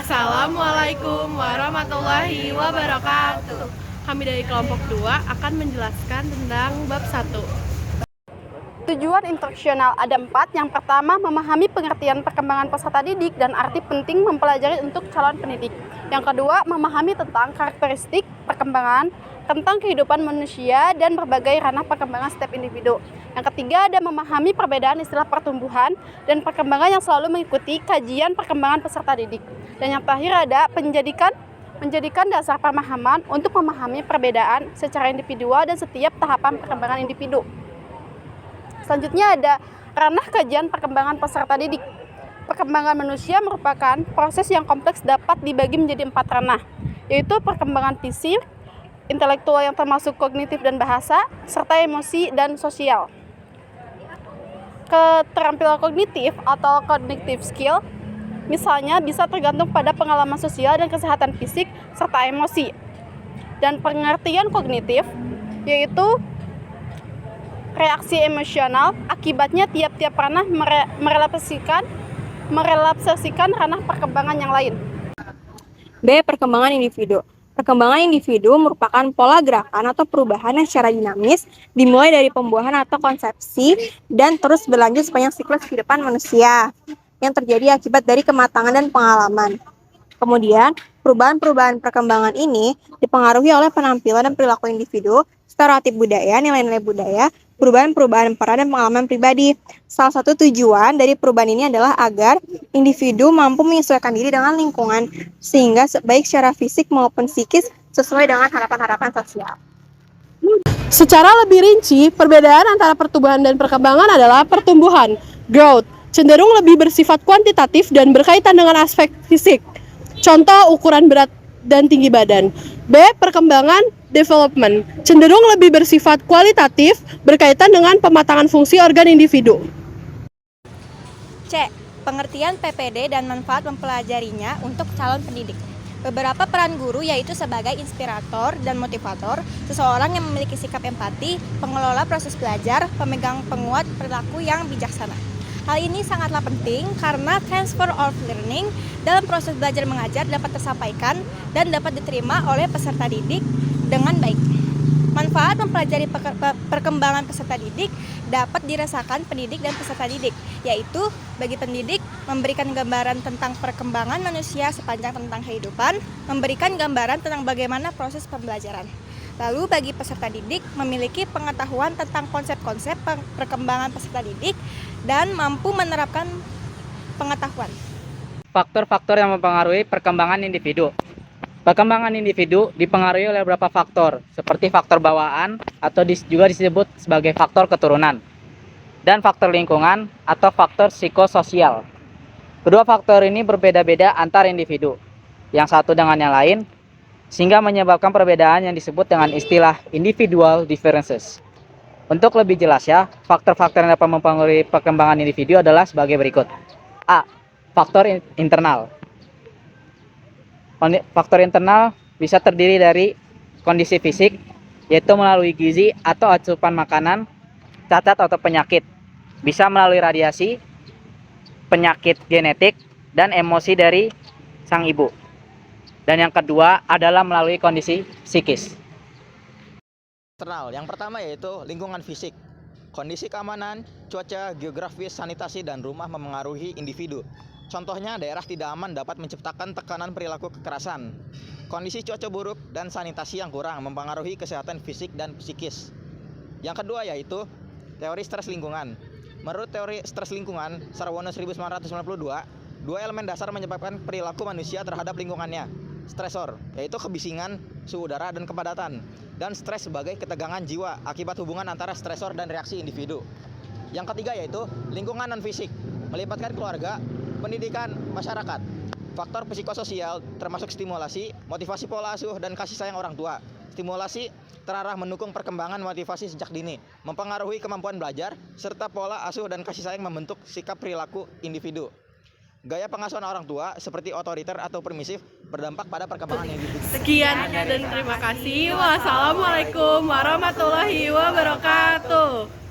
Assalamualaikum warahmatullahi wabarakatuh. Kami dari kelompok 2 akan menjelaskan tentang bab 1. Tujuan instruksional ada 4. Yang pertama, memahami pengertian perkembangan peserta didik dan arti penting mempelajari untuk calon pendidik. Yang kedua, memahami tentang karakteristik perkembangan, tentang kehidupan manusia dan berbagai ranah perkembangan setiap individu. Yang ketiga, ada memahami perbedaan istilah pertumbuhan dan perkembangan yang selalu mengikuti kajian perkembangan peserta didik. Dan yang terakhir ada menjadikan dasar pemahaman untuk memahami perbedaan secara individual dan setiap tahapan perkembangan individu. Selanjutnya ada ranah kajian perkembangan peserta didik. Perkembangan manusia merupakan proses yang kompleks, dapat dibagi menjadi 4 ranah, yaitu perkembangan fisik, intelektual yang termasuk kognitif dan bahasa, serta emosi dan sosial. Keterampilan kognitif atau cognitive skill misalnya bisa tergantung pada pengalaman sosial dan kesehatan fisik serta emosi. Dan pengertian kognitif yaitu reaksi emosional, akibatnya tiap-tiap ranah merelaksasikan ranah perkembangan yang lain. B. Perkembangan individu. Perkembangan individu merupakan pola gerakan atau perubahan yang secara dinamis dimulai dari pembuahan atau konsepsi dan terus berlanjut sepanjang siklus kehidupan manusia yang terjadi akibat dari kematangan dan pengalaman. Kemudian, perubahan-perubahan perkembangan ini dipengaruhi oleh penampilan dan perilaku individu, stereotip budaya, nilai-nilai budaya, perubahan-perubahan peran dan pengalaman pribadi. Salah satu tujuan dari perubahan ini adalah agar individu mampu menyesuaikan diri dengan lingkungan, sehingga baik secara fisik maupun psikis sesuai dengan harapan-harapan sosial. Secara lebih rinci, perbedaan antara pertumbuhan dan perkembangan adalah pertumbuhan, growth, cenderung lebih bersifat kuantitatif dan berkaitan dengan aspek fisik. Contoh ukuran berat dan tinggi badan. B. Perkembangan development, cenderung lebih bersifat kualitatif, berkaitan dengan pematangan fungsi organ individu. C. Pengertian PPD dan manfaat mempelajarinya untuk calon pendidik. Beberapa peran guru yaitu sebagai inspirator dan motivator, seseorang yang memiliki sikap empati, pengelola proses belajar, pemegang penguat perilaku yang bijaksana. Hal ini sangatlah penting karena transfer of learning dalam proses belajar mengajar dapat tersampaikan dan dapat diterima oleh peserta didik dengan baik. Manfaat mempelajari perkembangan peserta didik dapat dirasakan pendidik dan peserta didik, yaitu bagi pendidik memberikan gambaran tentang perkembangan manusia sepanjang tentang kehidupan, memberikan gambaran tentang bagaimana proses pembelajaran. Lalu bagi peserta didik memiliki pengetahuan tentang konsep-konsep perkembangan peserta didik dan mampu menerapkan pengetahuan. Faktor-faktor yang mempengaruhi perkembangan individu. Perkembangan individu dipengaruhi oleh beberapa faktor, seperti faktor bawaan atau juga disebut sebagai faktor keturunan, dan faktor lingkungan atau faktor psikososial. Kedua faktor ini berbeda-beda antar individu, yang satu dengan yang lain, sehingga menyebabkan perbedaan yang disebut dengan istilah individual differences. Untuk lebih jelas ya, faktor-faktor yang dapat mempengaruhi perkembangan individu adalah sebagai berikut. A. Faktor internal. Faktor internal bisa terdiri dari kondisi fisik, yaitu melalui gizi atau asupan makanan, cacat atau penyakit. Bisa melalui radiasi, penyakit genetik, dan emosi dari sang ibu. Dan yang kedua adalah melalui kondisi psikis. Eksternal, yang pertama yaitu lingkungan fisik. Kondisi keamanan, cuaca, geografis, sanitasi, dan rumah memengaruhi individu. Contohnya, daerah tidak aman dapat menciptakan tekanan perilaku kekerasan. Kondisi cuaca buruk dan sanitasi yang kurang mempengaruhi kesehatan fisik dan psikis. Yang kedua yaitu teori stres lingkungan. Menurut teori stres lingkungan, Sarwono 1992, dua elemen dasar menyebabkan perilaku manusia terhadap lingkungannya. Stresor, yaitu kebisingan, suhu udara, dan kepadatan. Dan stres sebagai ketegangan jiwa akibat hubungan antara stresor dan reaksi individu. Yang ketiga yaitu lingkungan non-fisik, melibatkan keluarga, pendidikan, masyarakat. Faktor psikososial termasuk stimulasi, motivasi pola asuh, dan kasih sayang orang tua. Stimulasi terarah mendukung perkembangan motivasi sejak dini, mempengaruhi kemampuan belajar, serta pola asuh dan kasih sayang membentuk sikap perilaku individu. Gaya pengasuhan orang tua seperti otoriter atau permisif berdampak pada perkembangan individu. Sekian dan terima kasih. Wassalamualaikum warahmatullahi wabarakatuh.